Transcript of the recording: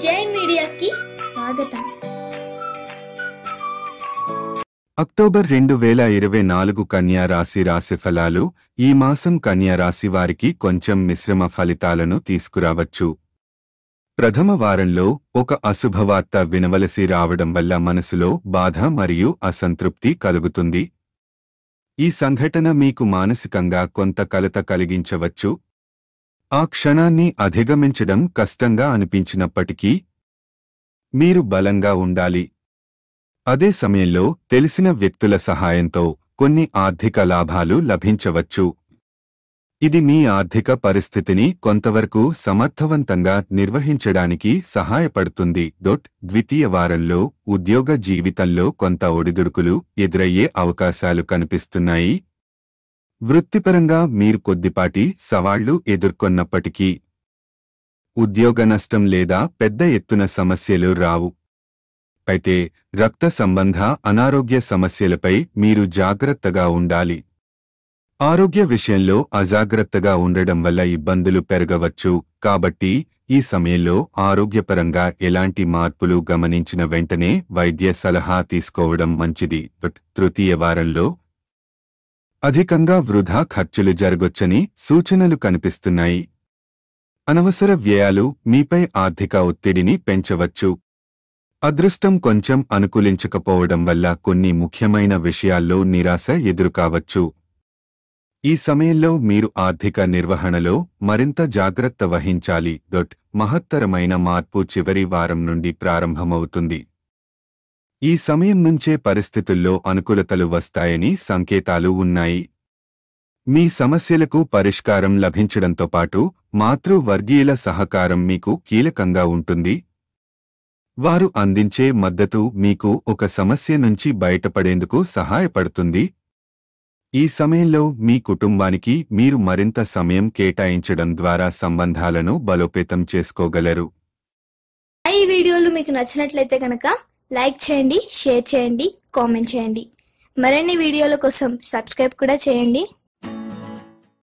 జై మీడియాకి స్వాగతం. అక్టోబర్ 2024 కన్యా రాశి రాశిఫలాలు. ఈ మాసం కన్యా రాశి వారికి కొంచెం మిశ్రమ ఫలితాలను తీసుకురావచ్చు. ప్రథమ వారంలో ఒక అశుభవార్త వినవలసి రావడం వల్ల మనసులో బాధ మరియు అసంతృప్తి కలుగుతుంది. ఈ సంఘటన మీకు మానసికంగా కొంత కలత కలిగించవచ్చు. ఆ క్షణాన్ని అధిగమించడం కష్టంగా అనిపించినప్పటికీ మీరు బలంగా ఉండాలి. అదే సమయంలో తెలిసిన వ్యక్తుల సహాయంతో కొన్ని ఆర్థిక లాభాలు లభించవచ్చు. ఇది మీ ఆర్థిక పరిస్థితిని కొంతవరకు సమర్థవంతంగా నిర్వహించడానికి సహాయపడుతుంది. ద్వితీయ వారంలో ఉద్యోగ జీవితంలో కొంత ఒడిదుడుకులు ఎదురయ్యే అవకాశాలు కనిపిస్తున్నాయి. వృత్తిపరంగా మీరు కొద్దిపాటి సవాళ్లు ఎదుర్కొన్నప్పటికీ ఉద్యోగ నష్టం లేదా పెద్ద ఎత్తున సమస్యలు రావు. అయితే రక్త సంబంధ అనారోగ్య సమస్యలపై మీరు జాగ్రత్తగా ఉండాలి. ఆరోగ్య విషయంలో అజాగ్రత్తగా ఉండడం వల్ల ఇబ్బందులు పెరగవచ్చు. కాబట్టి ఈ సమయంలో ఆరోగ్యపరంగా ఎలాంటి మార్పులు గమనించిన వెంటనే వైద్య సలహా తీసుకోవడం మంచిది. తృతీయ వారంలో అధికంగా వృధా ఖర్చులు జరగొచ్చని సూచనలు కనిపిస్తున్నాయి. అనవసర వ్యయాలు మీపై ఆర్థిక ఒత్తిడిని పెంచవచ్చు. అదృష్టం కొంచెం అనుకూలించకపోవడం వల్ల కొన్ని ముఖ్యమైన విషయాల్లో నిరాశ ఎదురుకావచ్చు. ఈ సమయంలో మీరు ఆర్థిక నిర్వహణలో మరింత జాగ్రత్త వహించాలి. మహత్తరమైన మార్పు చివరి వారం నుండి ప్రారంభమవుతుంది. ఈ సమయం నుంచే పరిస్థితుల్లో అనుకూలతలు వస్తాయని సంకేతాలు ఉన్నాయి. మీ సమస్యలకు పరిష్కారం లభించడంతో పాటు మాతృవర్గీయుల సహకారం మీకు కీలకంగా ఉంటుంది. వారు అందించే మద్దతు మీకు ఒక సమస్య నుంచి బయటపడేందుకు సహాయపడుతుంది. ఈ సమయంలో మీ కుటుంబానికి మీరు మరింత సమయం కేటాయించడం ద్వారా సంబంధాలను బలోపేతం చేసుకోగలరు. ఈ వీడియోలు మీకు నచ్చినట్లయితే కనుక లైక్ చేయండి, షేర్ చేయండి, కామెంట్ చేయండి. మరిన్ని వీడియోల కోసం సబ్స్క్రైబ్ కూడా చేయండి.